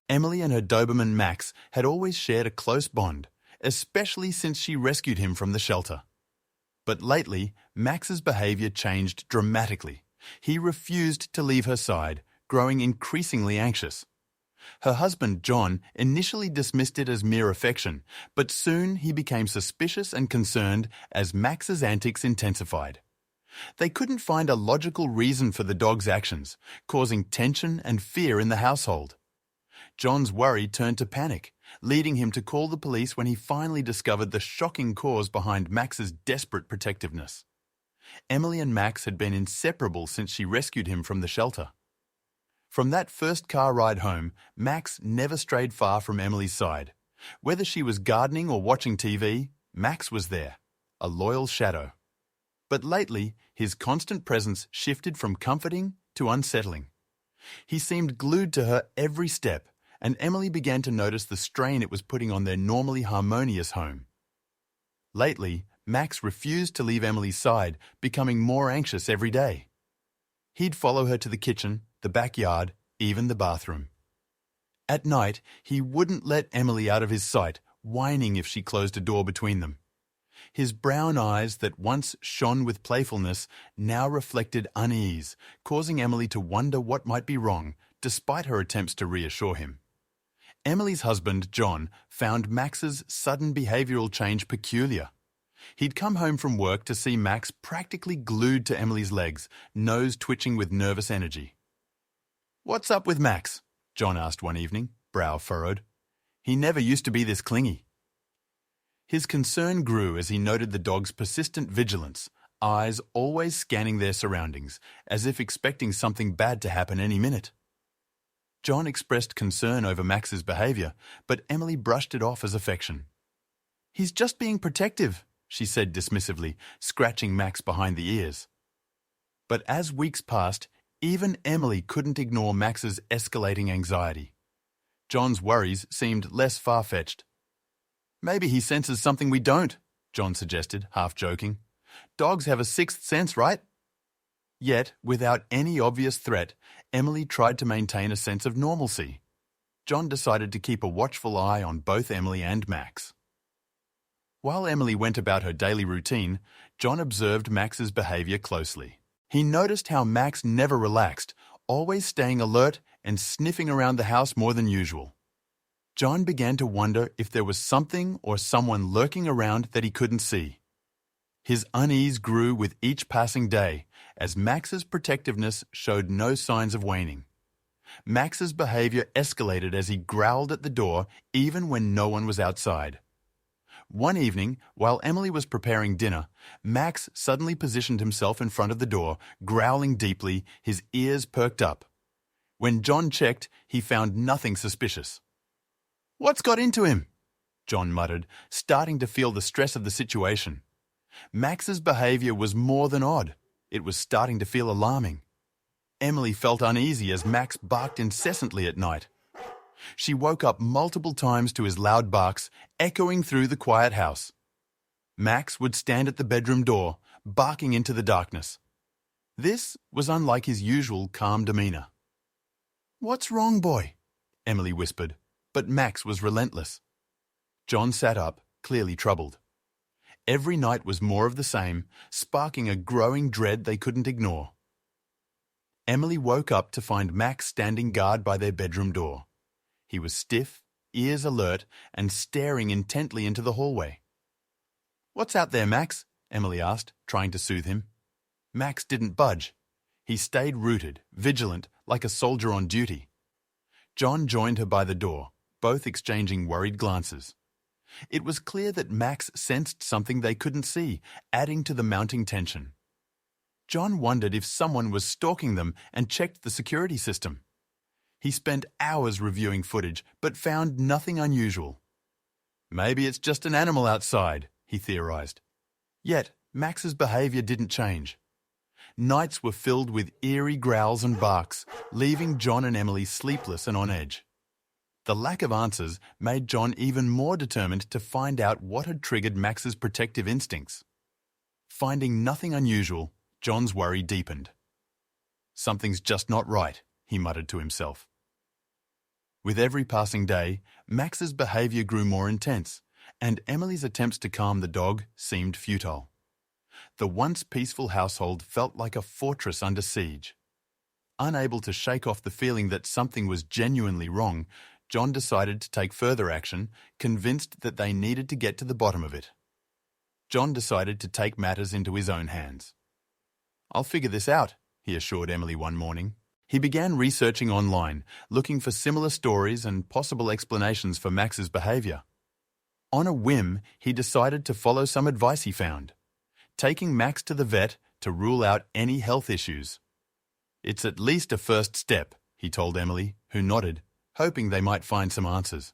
Emily and her Doberman Max had always shared a close bond, especially since she rescued him from the shelter. But lately, Max's behavior changed dramatically. He refused to leave her side, growing increasingly anxious. Her husband, John, initially dismissed it as mere affection, but soon he became suspicious and concerned as Max's antics intensified. They couldn't find a logical reason for the dog's actions, causing tension and fear in the household. John's worry turned to panic, leading him to call the police when he finally discovered the shocking cause behind Max's desperate protectiveness. Emily and Max had been inseparable since she rescued him from the shelter. From that first car ride home, Max never strayed far from Emily's side. Whether she was gardening or watching TV, Max was there, a loyal shadow. But lately, his constant presence shifted from comforting to unsettling. He seemed glued to her every step, and Emily began to notice the strain it was putting on their normally harmonious home. Lately, Max refused to leave Emily's side, becoming more anxious every day. He'd follow her to the kitchen, the backyard, even the bathroom. At night, he wouldn't let Emily out of his sight, whining if she closed a door between them. His brown eyes that once shone with playfulness now reflected unease, causing Emily to wonder what might be wrong, despite her attempts to reassure him. Emily's husband, John, found Max's sudden behavioral change peculiar. He'd come home from work to see Max practically glued to Emily's legs, nose twitching with nervous energy. "What's up with Max?" John asked one evening, brow furrowed. "He never used to be this clingy." His concern grew as he noted the dog's persistent vigilance, eyes always scanning their surroundings, as if expecting something bad to happen any minute. John expressed concern over Max's behavior, but Emily brushed it off as affection. "He's just being protective," she said dismissively, scratching Max behind the ears. But as weeks passed, even Emily couldn't ignore Max's escalating anxiety. John's worries seemed less far-fetched. "Maybe he senses something we don't," John suggested, half joking. "Dogs have a sixth sense, right?" Yet, without any obvious threat, Emily tried to maintain a sense of normalcy. John decided to keep a watchful eye on both Emily and Max. While Emily went about her daily routine, John observed Max's behavior closely. He noticed how Max never relaxed, always staying alert and sniffing around the house more than usual. John began to wonder if there was something or someone lurking around that he couldn't see. His unease grew with each passing day, as Max's protectiveness showed no signs of waning. Max's behavior escalated as he growled at the door even when no one was outside. One evening, while Emily was preparing dinner, Max suddenly positioned himself in front of the door, growling deeply, his ears perked up. When John checked, he found nothing suspicious. "What's got into him?" John muttered, starting to feel the stress of the situation. Max's behavior was more than odd. It was starting to feel alarming. Emily felt uneasy as Max barked incessantly at night. She woke up multiple times to his loud barks, echoing through the quiet house. Max would stand at the bedroom door, barking into the darkness. This was unlike his usual calm demeanor. "What's wrong, boy?" Emily whispered, but Max was relentless. John sat up, clearly troubled. Every night was more of the same, sparking a growing dread they couldn't ignore. Emily woke up to find Max standing guard by their bedroom door. He was stiff, ears alert, and staring intently into the hallway. "What's out there, Max?" Emily asked, trying to soothe him. Max didn't budge. He stayed rooted, vigilant, like a soldier on duty. John joined her by the door, both exchanging worried glances. It was clear that Max sensed something they couldn't see, adding to the mounting tension. John wondered if someone was stalking them and checked the security system. He spent hours reviewing footage, but found nothing unusual. "Maybe it's just an animal outside," he theorized. Yet, Max's behavior didn't change. Nights were filled with eerie growls and barks, leaving John and Emily sleepless and on edge. The lack of answers made John even more determined to find out what had triggered Max's protective instincts. Finding nothing unusual, John's worry deepened. "Something's just not right," he muttered to himself. With every passing day, Max's behavior grew more intense, and Emily's attempts to calm the dog seemed futile. The once peaceful household felt like a fortress under siege. Unable to shake off the feeling that something was genuinely wrong, John decided to take further action, convinced that they needed to get to the bottom of it. John decided to take matters into his own hands. "I'll figure this out," he assured Emily one morning. He began researching online, looking for similar stories and possible explanations for Max's behavior. On a whim, he decided to follow some advice he found, taking Max to the vet to rule out any health issues. "It's at least a first step," he told Emily, who nodded, hoping they might find some answers.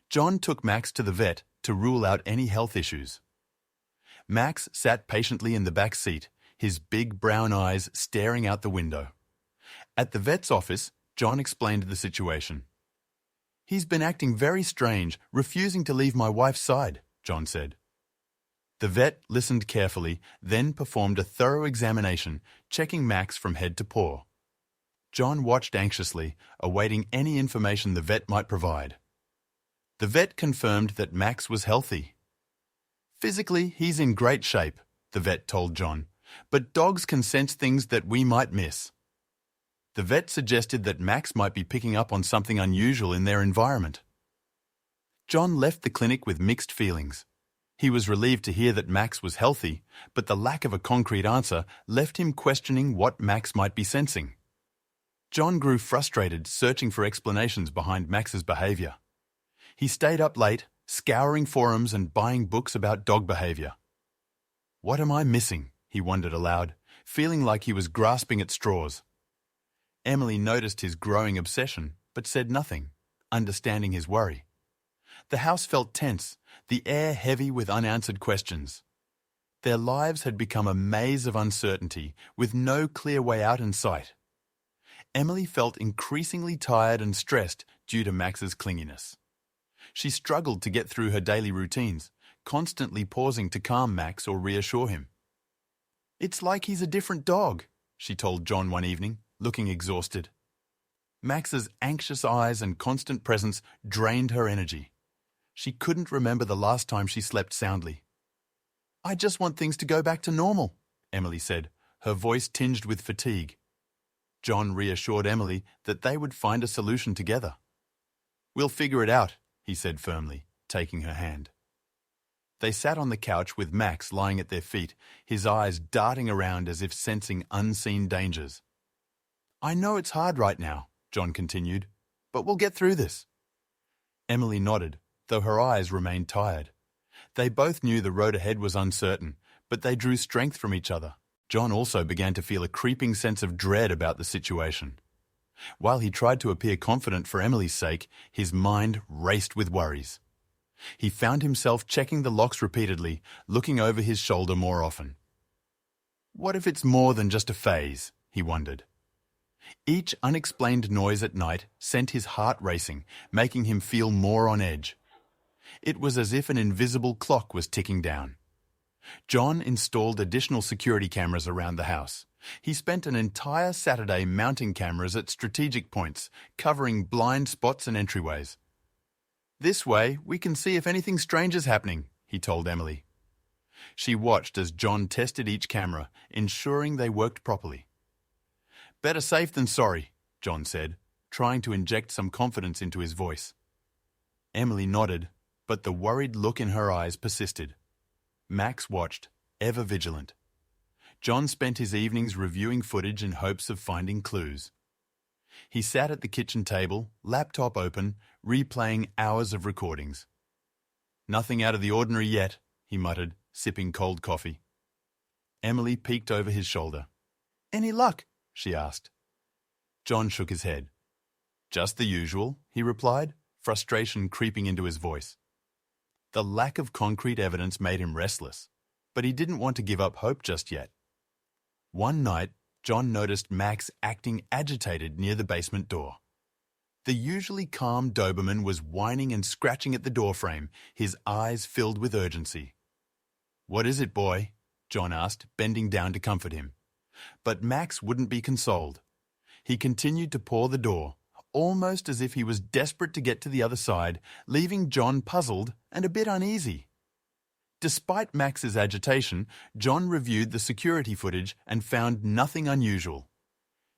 John took Max to the vet to rule out any health issues. Max sat patiently in the back seat, his big brown eyes staring out the window. At the vet's office, John explained the situation. "He's been acting very strange, refusing to leave my wife's side," John said. The vet listened carefully, then performed a thorough examination, checking Max from head to paw. John watched anxiously, awaiting any information the vet might provide. The vet confirmed that Max was healthy. "Physically, he's in great shape," the vet told John, "but dogs can sense things that we might miss." The vet suggested that Max might be picking up on something unusual in their environment. John left the clinic with mixed feelings. He was relieved to hear that Max was healthy, but the lack of a concrete answer left him questioning what Max might be sensing. John grew frustrated, searching for explanations behind Max's behavior. He stayed up late, scouring forums and buying books about dog behavior. "What am I missing?" he wondered aloud, feeling like he was grasping at straws. Emily noticed his growing obsession, but said nothing, understanding his worry. The house felt tense, the air heavy with unanswered questions. Their lives had become a maze of uncertainty, with no clear way out in sight. Emily felt increasingly tired and stressed due to Max's clinginess. She struggled to get through her daily routines, constantly pausing to calm Max or reassure him. "It's like he's a different dog," she told John one evening, looking exhausted. Max's anxious eyes and constant presence drained her energy. She couldn't remember the last time she slept soundly. "I just want things to go back to normal," Emily said, her voice tinged with fatigue. John reassured Emily that they would find a solution together. "We'll figure it out," he said firmly, taking her hand. They sat on the couch with Max lying at their feet, his eyes darting around as if sensing unseen dangers. "I know it's hard right now," John continued, "but we'll get through this." Emily nodded, though her eyes remained tired. They both knew the road ahead was uncertain, but they drew strength from each other. John also began to feel a creeping sense of dread about the situation. While he tried to appear confident for Emily's sake, his mind raced with worries. He found himself checking the locks repeatedly, looking over his shoulder more often. What if it's more than just a phase, he wondered. Each unexplained noise at night sent his heart racing, making him feel more on edge. It was as if an invisible clock was ticking down. John installed additional security cameras around the house. He spent an entire Saturday mounting cameras at strategic points, covering blind spots and entryways. "This way, we can see if anything strange is happening," he told Emily. She watched as John tested each camera, ensuring they worked properly. "Better safe than sorry," John said, trying to inject some confidence into his voice. Emily nodded, but the worried look in her eyes persisted. Max watched, ever vigilant. John spent his evenings reviewing footage in hopes of finding clues. He sat at the kitchen table, laptop open, replaying hours of recordings. "Nothing out of the ordinary yet," he muttered, sipping cold coffee. Emily peeked over his shoulder. "Any luck?" she asked. John shook his head. "Just the usual," he replied, frustration creeping into his voice. The lack of concrete evidence made him restless, but he didn't want to give up hope just yet. One night, John noticed Max acting agitated near the basement door. The usually calm Doberman was whining and scratching at the doorframe, his eyes filled with urgency. "What is it, boy?" John asked, bending down to comfort him. But Max wouldn't be consoled. He continued to paw the door, almost as if he was desperate to get to the other side, leaving John puzzled and a bit uneasy. Despite Max's agitation, John reviewed the security footage and found nothing unusual.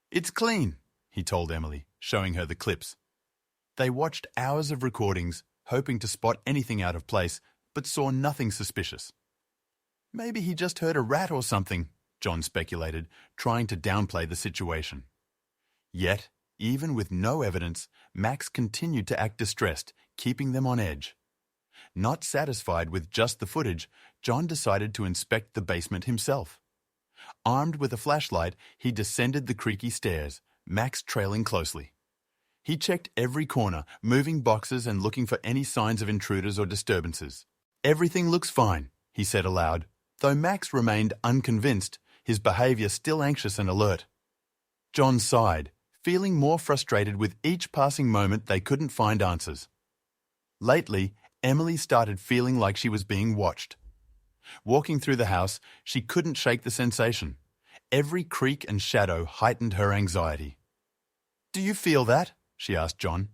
"It's clean," he told Emily, showing her the clips. They watched hours of recordings, hoping to spot anything out of place, but saw nothing suspicious. "Maybe he just heard a rat or something," John speculated, trying to downplay the situation. Yet, even with no evidence, Max continued to act distressed, keeping them on edge. Not satisfied with just the footage, John decided to inspect the basement himself. Armed with a flashlight, he descended the creaky stairs, Max trailing closely. He checked every corner, moving boxes and looking for any signs of intruders or disturbances. "Everything looks fine," he said aloud, though Max remained unconvinced, his behavior still anxious and alert. John sighed, feeling more frustrated with each passing moment they couldn't find answers. Lately, Emily started feeling like she was being watched. Walking through the house, she couldn't shake the sensation. Every creak and shadow heightened her anxiety. "Do you feel that?" she asked John.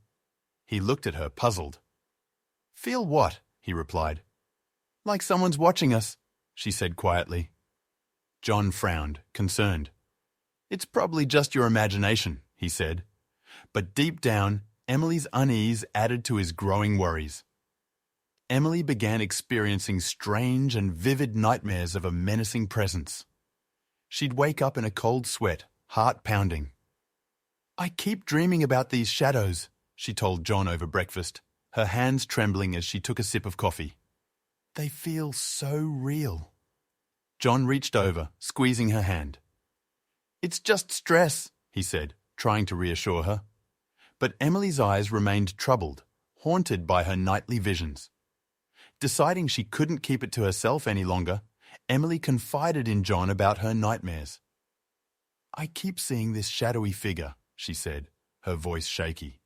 He looked at her, puzzled. "Feel what?" he replied. "Like someone's watching us," she said quietly. John frowned, concerned. "It's probably just your imagination," he said. But deep down, Emily's unease added to his growing worries. Emily began experiencing strange and vivid nightmares of a menacing presence. She'd wake up in a cold sweat, heart pounding. "I keep dreaming about these shadows," she told John over breakfast, her hands trembling as she took a sip of coffee. "They feel so real." John reached over, squeezing her hand. "It's just stress," he said, trying to reassure her. But Emily's eyes remained troubled, haunted by her nightly visions. Deciding she couldn't keep it to herself any longer, Emily confided in John about her nightmares. "I keep seeing this shadowy figure," she said, her voice shaky.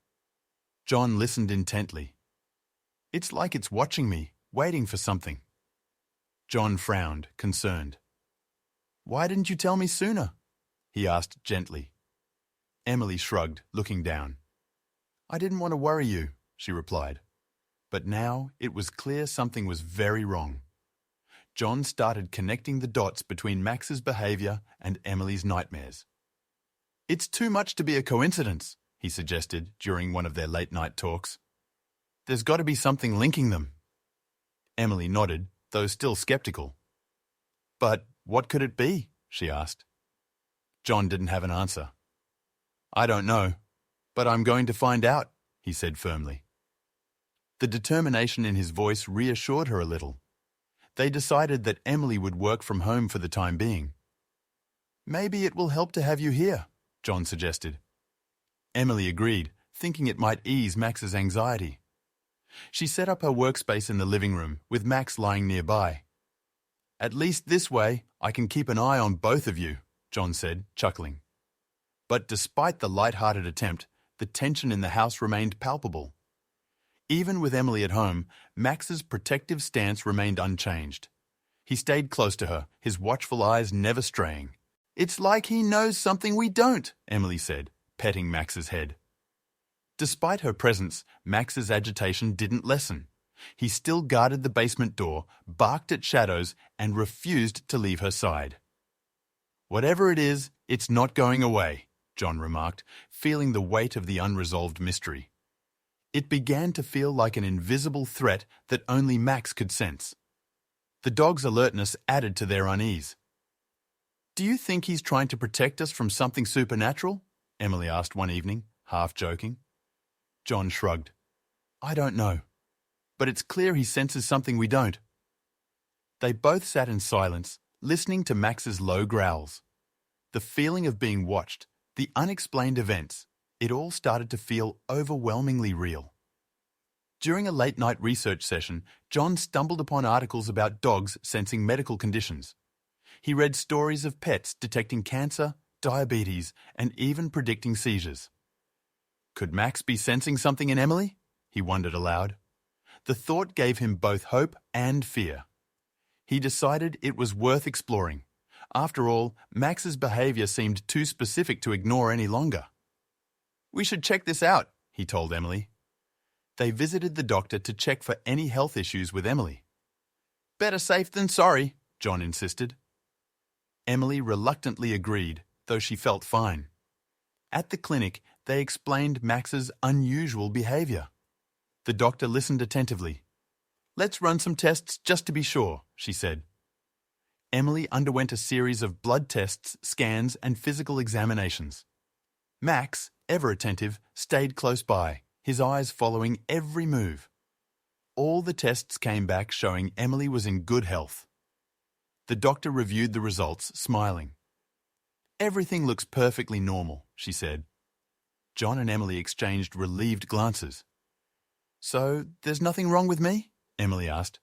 John listened intently. "It's like it's watching me, waiting for something." John frowned, concerned. "Why didn't you tell me sooner?" he asked gently. Emily shrugged, looking down. "I didn't want to worry you," she replied. But now it was clear something was very wrong. John started connecting the dots between Max's behavior and Emily's nightmares. "It's too much to be a coincidence," he suggested during one of their late-night talks. "There's got to be something linking them." Emily nodded, though still skeptical. "But what could it be?" she asked. John didn't have an answer. "I don't know, but I'm going to find out," he said firmly. The determination in his voice reassured her a little. They decided that Emily would work from home for the time being. "Maybe it will help to have you here," John suggested. Emily agreed, thinking it might ease Max's anxiety. She set up her workspace in the living room, with Max lying nearby. "At least this way, I can keep an eye on both of you," John said, chuckling. But despite the light-hearted attempt, the tension in the house remained palpable. Even with Emily at home, Max's protective stance remained unchanged. He stayed close to her, his watchful eyes never straying. "It's like he knows something we don't," Emily said, petting Max's head. Despite her presence, Max's agitation didn't lessen. He still guarded the basement door, barked at shadows, and refused to leave her side. "Whatever it is, it's not going away," John remarked, feeling the weight of the unresolved mystery. It began to feel like an invisible threat that only Max could sense. The dog's alertness added to their unease. "Do you think he's trying to protect us from something supernatural?" Emily asked one evening, half joking. John shrugged. "I don't know, but it's clear he senses something we don't." They both sat in silence, listening to Max's low growls. The feeling of being watched, the unexplained events, it all started to feel overwhelmingly real. During a late-night research session, John stumbled upon articles about dogs sensing medical conditions. He read stories of pets detecting cancer, diabetes, and even predicting seizures. Could Max be sensing something in Emily? He wondered aloud. The thought gave him both hope and fear. He decided it was worth exploring. After all, Max's behavior seemed too specific to ignore any longer. "We should check this out," he told Emily. They visited the doctor to check for any health issues with Emily. "Better safe than sorry," John insisted. Emily reluctantly agreed, though she felt fine. At the clinic, they explained Max's unusual behavior. The doctor listened attentively. "Let's run some tests just to be sure," she said. Emily underwent a series of blood tests, scans, and physical examinations. Max, ever attentive, stayed close by, his eyes following every move. All the tests came back showing Emily was in good health. The doctor reviewed the results, smiling. "Everything looks perfectly normal," she said. John and Emily exchanged relieved glances. "So, there's nothing wrong with me?" Emily asked.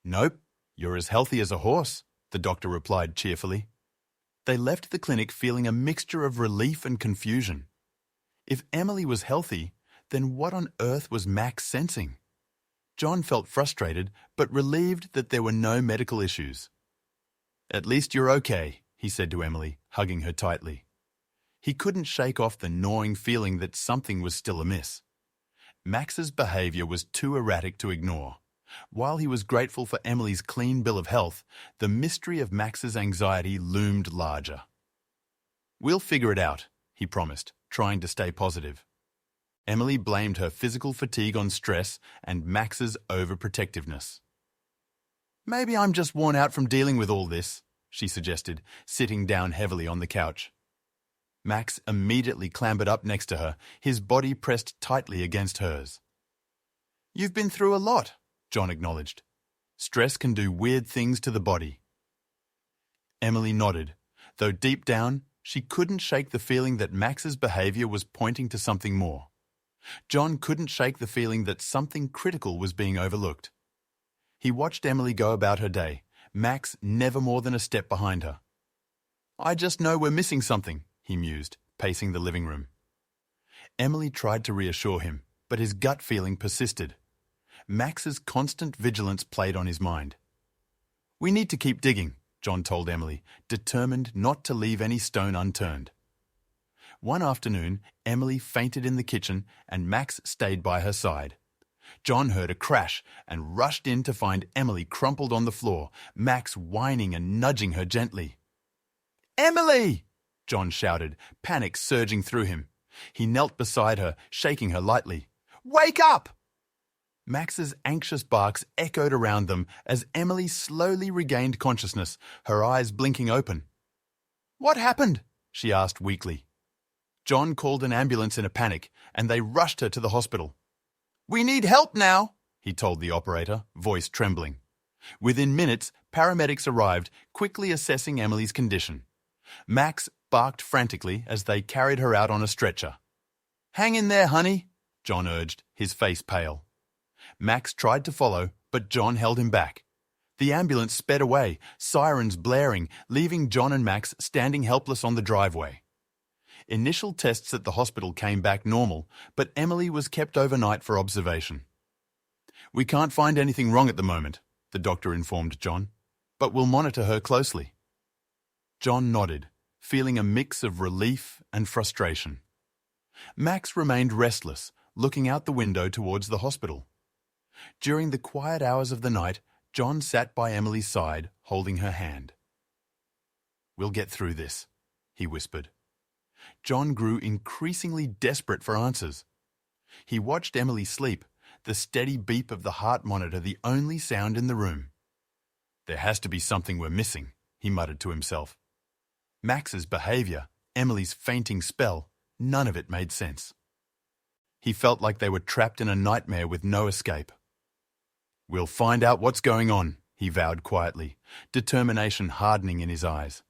"Nope, you're as healthy as a horse," the doctor replied cheerfully. They left the clinic feeling a mixture of relief and confusion. If Emily was healthy, then what on earth was Max sensing? John felt frustrated, but relieved that there were no medical issues. "At least you're okay," he said to Emily, hugging her tightly. He couldn't shake off the gnawing feeling that something was still amiss. Max's behavior was too erratic to ignore. While he was grateful for Emily's clean bill of health, the mystery of Max's anxiety loomed larger. "We'll figure it out," he promised, trying to stay positive. Emily blamed her physical fatigue on stress and Max's overprotectiveness. "Maybe I'm just worn out from dealing with all this," she suggested, sitting down heavily on the couch. Max immediately clambered up next to her, his body pressed tightly against hers. "You've been through a lot," John acknowledged. "Stress can do weird things to the body." Emily nodded, though deep down, she couldn't shake the feeling that Max's behavior was pointing to something more. John couldn't shake the feeling that something critical was being overlooked. He watched Emily go about her day, Max never more than a step behind her. "I just know we're missing something," he mused, pacing the living room. Emily tried to reassure him, but his gut feeling persisted. Max's constant vigilance played on his mind. "We need to keep digging," John told Emily, determined not to leave any stone unturned. One afternoon, Emily fainted in the kitchen and Max stayed by her side. John heard a crash and rushed in to find Emily crumpled on the floor, Max whining and nudging her gently. "Emily!" John shouted, panic surging through him. He knelt beside her, shaking her lightly. "Wake up!" Max's anxious barks echoed around them as Emily slowly regained consciousness, her eyes blinking open. "What happened?" she asked weakly. John called an ambulance in a panic, and they rushed her to the hospital. "We need help now," he told the operator, voice trembling. Within minutes, paramedics arrived, quickly assessing Emily's condition. Max barked frantically as they carried her out on a stretcher. "Hang in there, honey," John urged, his face pale. Max tried to follow, but John held him back. The ambulance sped away, sirens blaring, leaving John and Max standing helpless on the driveway. Initial tests at the hospital came back normal, but Emily was kept overnight for observation. "We can't find anything wrong at the moment," the doctor informed John, "but we'll monitor her closely." John nodded, feeling a mix of relief and frustration. Max remained restless, looking out the window towards the hospital. During the quiet hours of the night, John sat by Emily's side, holding her hand. "We'll get through this," he whispered. John grew increasingly desperate for answers. He watched Emily sleep, the steady beep of the heart monitor the only sound in the room. "There has to be something we're missing," he muttered to himself. Max's behavior, Emily's fainting spell, none of it made sense. He felt like they were trapped in a nightmare with no escape. "We'll find out what's going on," he vowed quietly, determination hardening in his eyes.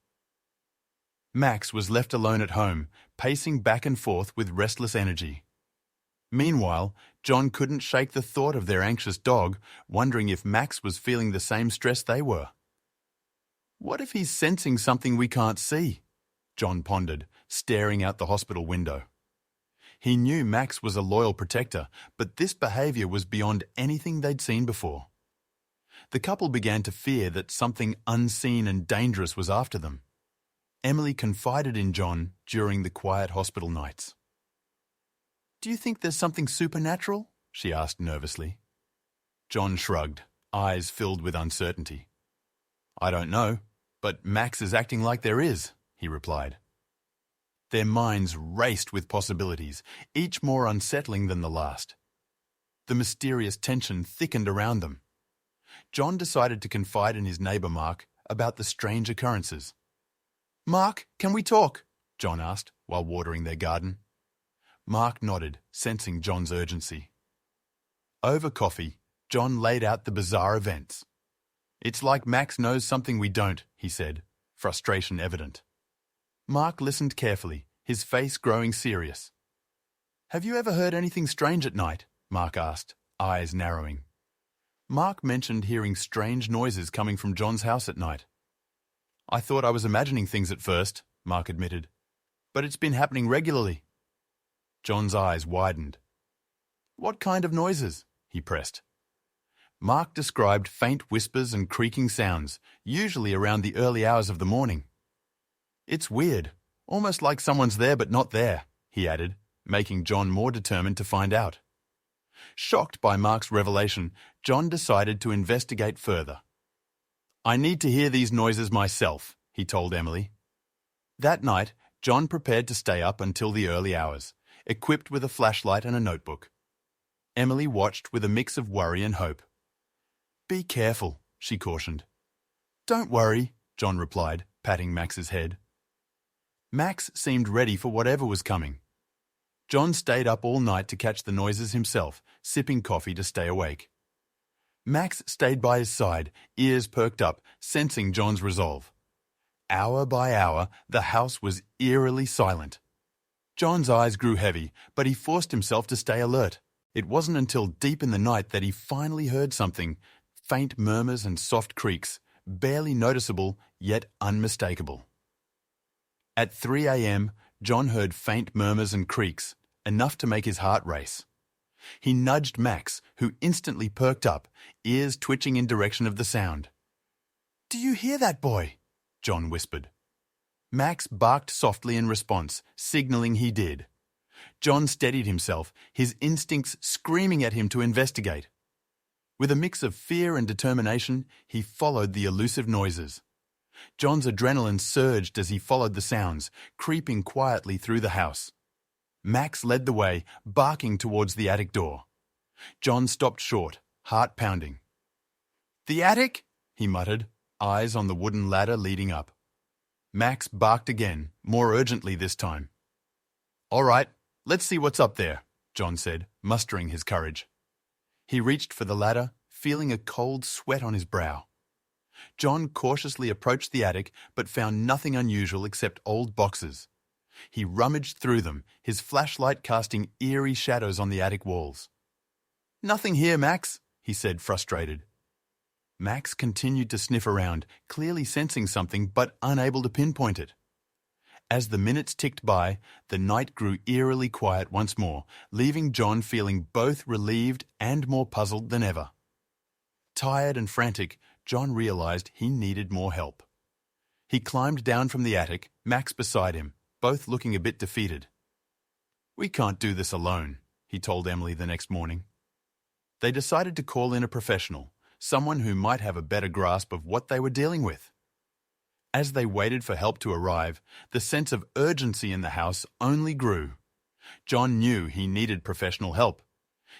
Max was left alone at home, pacing back and forth with restless energy. Meanwhile, John couldn't shake the thought of their anxious dog, wondering if Max was feeling the same stress they were. "What if he's sensing something we can't see?" John pondered, staring out the hospital window. He knew Max was a loyal protector, but this behavior was beyond anything they'd seen before. The couple began to fear that something unseen and dangerous was after them. Emily confided in John during the quiet hospital nights. Do you think there's something supernatural? She asked nervously. John shrugged, eyes filled with uncertainty. I don't know, but Max is acting like there is, he replied. Their minds raced with possibilities, each more unsettling than the last. The mysterious tension thickened around them. John decided to confide in his neighbour Mark about the strange occurrences. Mark, can we talk? John asked while watering their garden. Mark nodded, sensing John's urgency. Over coffee, John laid out the bizarre events. It's like Max knows something we don't, he said, frustration evident. Mark listened carefully, his face growing serious. Have you ever heard anything strange at night? Mark asked, eyes narrowing. Mark mentioned hearing strange noises coming from John's house at night. I thought I was imagining things at first, Mark admitted. But it's been happening regularly. John's eyes widened. What kind of noises? He pressed. Mark described faint whispers and creaking sounds, usually around the early hours of the morning. It's weird, almost like someone's there but not there, he added, making John more determined to find out. Shocked by Mark's revelation, John decided to investigate further. I need to hear these noises myself, he told Emily. That night, John prepared to stay up until the early hours, equipped with a flashlight and a notebook. Emily watched with a mix of worry and hope. Be careful, she cautioned. Don't worry, John replied, patting Max's head. Max seemed ready for whatever was coming. John stayed up all night to catch the noises himself, sipping coffee to stay awake. Max stayed by his side, ears perked up, sensing John's resolve. Hour by hour, the house was eerily silent. John's eyes grew heavy, but he forced himself to stay alert. It wasn't until deep in the night that he finally heard something, faint murmurs and soft creaks, barely noticeable, yet unmistakable. At 3 a.m., John heard faint murmurs and creaks, enough to make his heart race. He nudged Max, who instantly perked up, ears twitching in direction of the sound. Do you hear that, boy? John whispered. Max barked softly in response, signaling he did. John steadied himself, his instincts screaming at him to investigate. With a mix of fear and determination, he followed the elusive noises. John's adrenaline surged as he followed the sounds, creeping quietly through the house. Max led the way, barking towards the attic door. John stopped short, heart pounding. The attic? He muttered, eyes on the wooden ladder leading up. Max barked again, more urgently this time. All right, let's see what's up there, John said, mustering his courage. He reached for the ladder, feeling a cold sweat on his brow. John cautiously approached the attic but found nothing unusual except old boxes. He rummaged through them, his flashlight casting eerie shadows on the attic walls. Nothing here, Max, he said, frustrated. Max continued to sniff around, clearly sensing something but unable to pinpoint it. As the minutes ticked by, the night grew eerily quiet once more, leaving John feeling both relieved and more puzzled than ever. Tired and frantic, John realized he needed more help. He climbed down from the attic, Max beside him, both looking a bit defeated. We can't do this alone, he told Emily the next morning. They decided to call in a professional, someone who might have a better grasp of what they were dealing with. As they waited for help to arrive, the sense of urgency in the house only grew. John knew he needed professional help.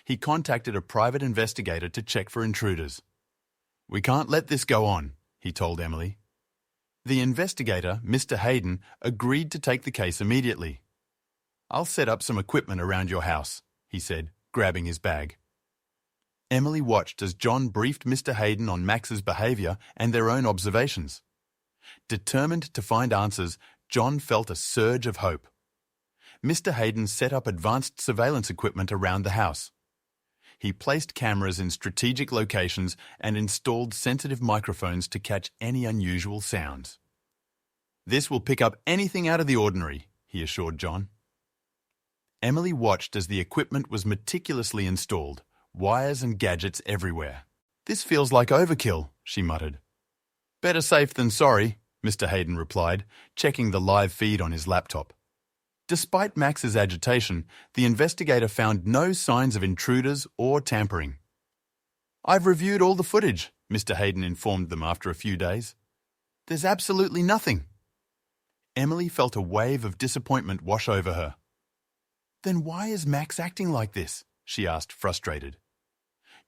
He contacted a private investigator to check for intruders. We can't let this go on, he told Emily. The investigator, Mr. Hayden, agreed to take the case immediately. I'll set up some equipment around your house, he said, grabbing his bag. Emily watched as John briefed Mr. Hayden on Max's behaviour and their own observations. Determined to find answers, John felt a surge of hope. Mr. Hayden set up advanced surveillance equipment around the house. He placed cameras in strategic locations and installed sensitive microphones to catch any unusual sounds. This will pick up anything out of the ordinary, he assured John. Emily watched as the equipment was meticulously installed, wires and gadgets everywhere. This feels like overkill, she muttered. Better safe than sorry, Mr. Hayden replied, checking the live feed on his laptop. Despite Max's agitation, the investigator found no signs of intruders or tampering. "I've reviewed all the footage," Mr. Hayden informed them after a few days. "There's absolutely nothing." Emily felt a wave of disappointment wash over her. "Then why is Max acting like this?" she asked, frustrated.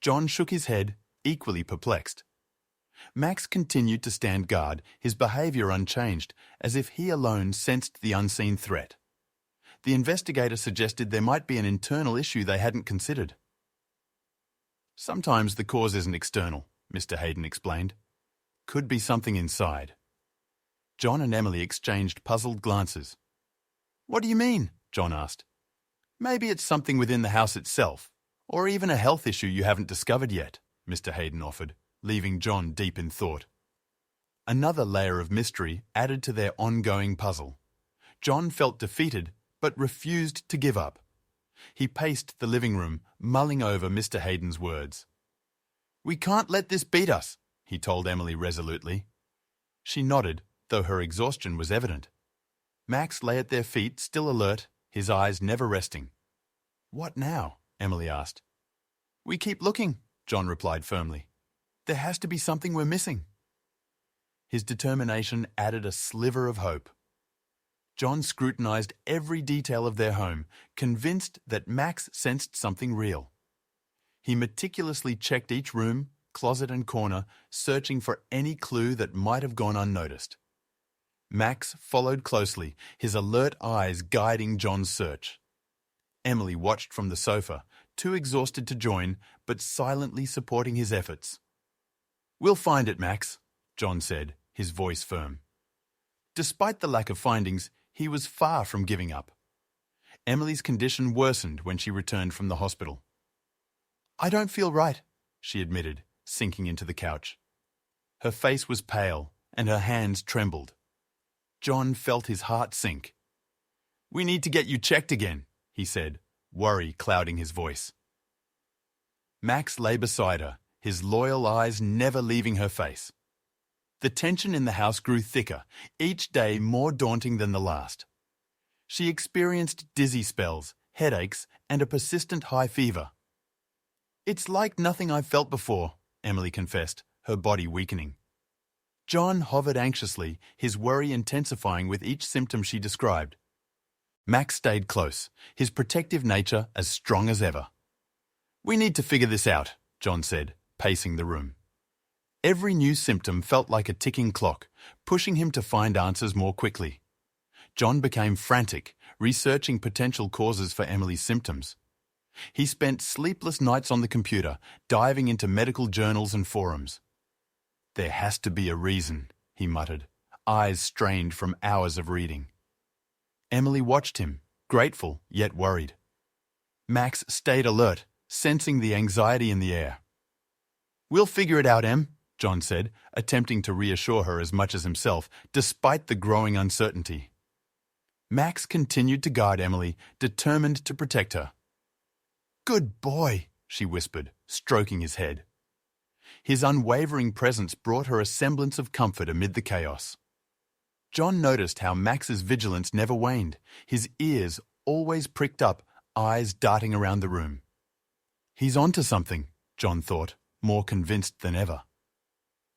John shook his head, equally perplexed. Max continued to stand guard, his behaviour unchanged, as if he alone sensed the unseen threat. The investigator suggested there might be an internal issue they hadn't considered. "Sometimes the cause isn't external," Mr. Hayden explained. "Could be something inside." John and Emily exchanged puzzled glances. "What do you mean?" John asked. "Maybe it's something within the house itself, or even a health issue you haven't discovered yet," Mr. Hayden offered, leaving John deep in thought. Another layer of mystery added to their ongoing puzzle. John felt defeated, but refused to give up. He paced the living room, mulling over Mr. Hayden's words. "We can't let this beat us," he told Emily resolutely. She nodded, though her exhaustion was evident. Max lay at their feet, still alert, his eyes never resting. "What now?" Emily asked. "We keep looking," John replied firmly. "There has to be something we're missing." His determination added a sliver of hope. John scrutinized every detail of their home, convinced that Max sensed something real. He meticulously checked each room, closet and corner, searching for any clue that might have gone unnoticed. Max followed closely, his alert eyes guiding John's search. Emily watched from the sofa, too exhausted to join, but silently supporting his efforts. "We'll find it, Max," John said, his voice firm. Despite the lack of findings, he was far from giving up. Emily's condition worsened when she returned from the hospital. "I don't feel right," she admitted, sinking into the couch. Her face was pale, and her hands trembled. John felt his heart sink. "We need to get you checked again," he said, worry clouding his voice. Max lay beside her, his loyal eyes never leaving her face. The tension in the house grew thicker, each day more daunting than the last. She experienced dizzy spells, headaches, and a persistent high fever. "It's like nothing I've felt before," Emily confessed, her body weakening. John hovered anxiously, his worry intensifying with each symptom she described. Max stayed close, his protective nature as strong as ever. "We need to figure this out," John said, pacing the room. Every new symptom felt like a ticking clock, pushing him to find answers more quickly. John became frantic, researching potential causes for Emily's symptoms. He spent sleepless nights on the computer, diving into medical journals and forums. "There has to be a reason," he muttered, eyes strained from hours of reading. Emily watched him, grateful yet worried. Max stayed alert, sensing the anxiety in the air. "We'll figure it out, Em," John said, attempting to reassure her as much as himself, despite the growing uncertainty. Max continued to guard Emily, determined to protect her. "Good boy," she whispered, stroking his head. His unwavering presence brought her a semblance of comfort amid the chaos. John noticed how Max's vigilance never waned, his ears always pricked up, eyes darting around the room. "He's onto something," John thought, more convinced than ever.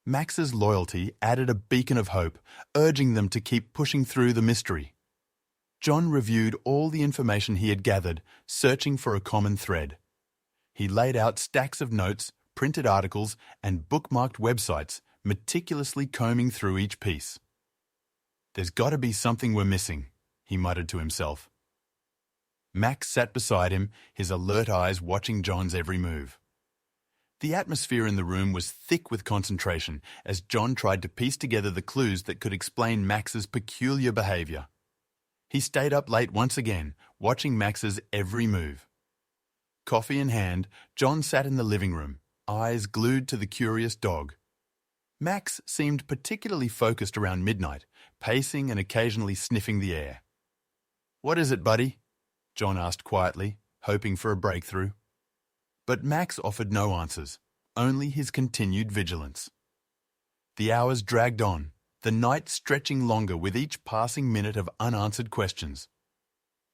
Max's loyalty added a beacon of hope, urging them to keep pushing through the mystery. John reviewed all the information he had gathered, searching for a common thread. He laid out stacks of notes, printed articles, and bookmarked websites, meticulously combing through each piece. "There's got to be something we're missing," he muttered to himself. Max sat beside him, his alert eyes watching John's every move. The atmosphere in the room was thick with concentration as John tried to piece together the clues that could explain Max's peculiar behaviour. He stayed up late once again, watching Max's every move. Coffee in hand, John sat in the living room, eyes glued to the curious dog. Max seemed particularly focused around midnight, pacing and occasionally sniffing the air. "What is it, buddy?" John asked quietly, hoping for a breakthrough. But Max offered no answers, only his continued vigilance. The hours dragged on, the night stretching longer with each passing minute of unanswered questions.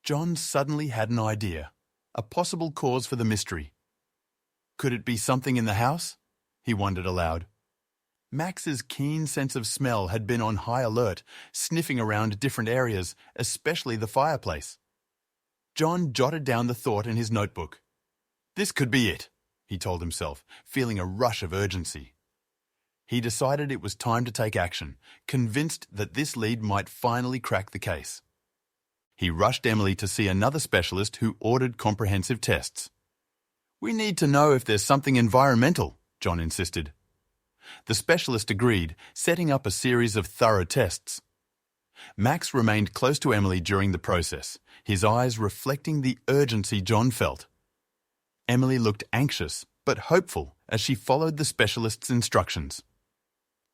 John suddenly had an idea, a possible cause for the mystery. Could it be something in the house? He wondered aloud. Max's keen sense of smell had been on high alert, sniffing around different areas, especially the fireplace. John jotted down the thought in his notebook. This could be it, he told himself, feeling a rush of urgency. He decided it was time to take action, convinced that this lead might finally crack the case. He rushed Emily to see another specialist who ordered comprehensive tests. We need to know if there's something environmental, John insisted. The specialist agreed, setting up a series of thorough tests. Max remained close to Emily during the process, his eyes reflecting the urgency John felt. Emily looked anxious but hopeful as she followed the specialist's instructions.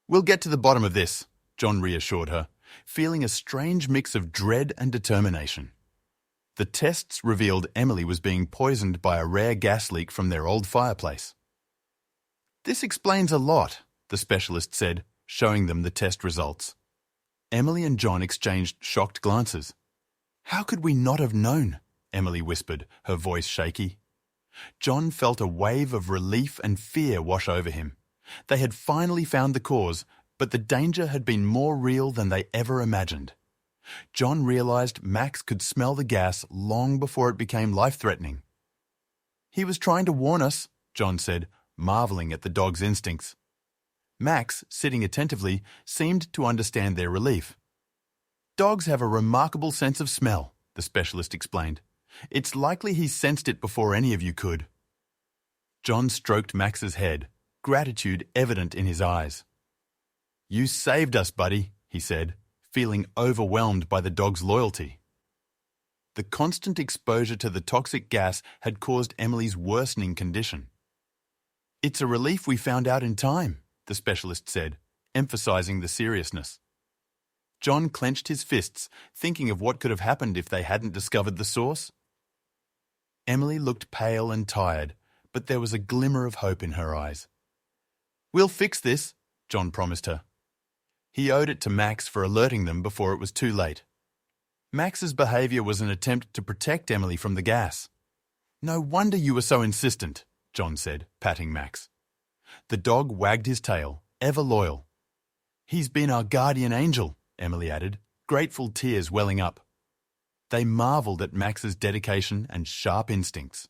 We'll get to the bottom of this, John reassured her, feeling a strange mix of dread and determination. The tests revealed Emily was being poisoned by a rare gas leak from their old fireplace. This explains a lot, the specialist said, showing them the test results. Emily and John exchanged shocked glances. How could we not have known? Emily whispered, her voice shaky. John felt a wave of relief and fear wash over him. They had finally found the cause, but the danger had been more real than they ever imagined. John realized Max could smell the gas long before it became life-threatening. He was trying to warn us, John said, marveling at the dog's instincts. Max, sitting attentively, seemed to understand their relief. Dogs have a remarkable sense of smell, the specialist explained. It's likely he sensed it before any of you could. John stroked Max's head, gratitude evident in his eyes. You saved us, buddy, he said, feeling overwhelmed by the dog's loyalty. The constant exposure to the toxic gas had caused Emily's worsening condition. It's a relief we found out in time, the specialist said, emphasizing the seriousness. John clenched his fists, thinking of what could have happened if they hadn't discovered the source. Emily looked pale and tired, but there was a glimmer of hope in her eyes. We'll fix this, John promised her. He owed it to Max for alerting them before it was too late. Max's behavior was an attempt to protect Emily from the gas. No wonder you were so insistent, John said, patting Max. The dog wagged his tail, ever loyal. He's been our guardian angel, Emily added, grateful tears welling up. They marveled at Max's dedication and sharp instincts.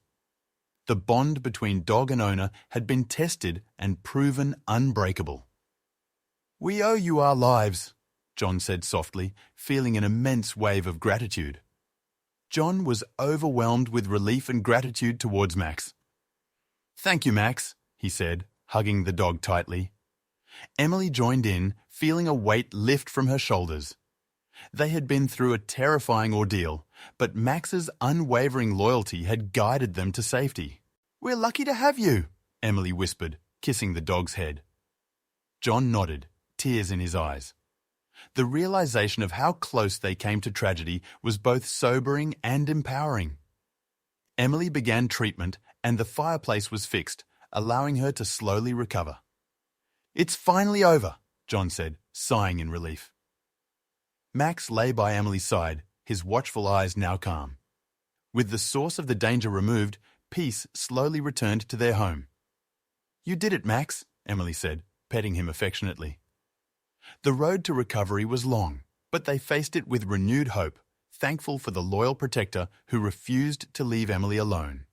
The bond between dog and owner had been tested and proven unbreakable. We owe you our lives, John said softly, feeling an immense wave of gratitude. John was overwhelmed with relief and gratitude towards Max. Thank you, Max, he said, hugging the dog tightly. Emily joined in, feeling a weight lift from her shoulders. They had been through a terrifying ordeal, but Max's unwavering loyalty had guided them to safety. We're lucky to have you, Emily whispered, kissing the dog's head. John nodded, tears in his eyes. The realization of how close they came to tragedy was both sobering and empowering. Emily began treatment and the fireplace was fixed, allowing her to slowly recover. It's finally over, John said, sighing in relief. Max lay by Emily's side, his watchful eyes now calm. With the source of the danger removed, peace slowly returned to their home. You did it, Max, Emily said, petting him affectionately. The road to recovery was long, but they faced it with renewed hope, thankful for the loyal protector who refused to leave Emily alone.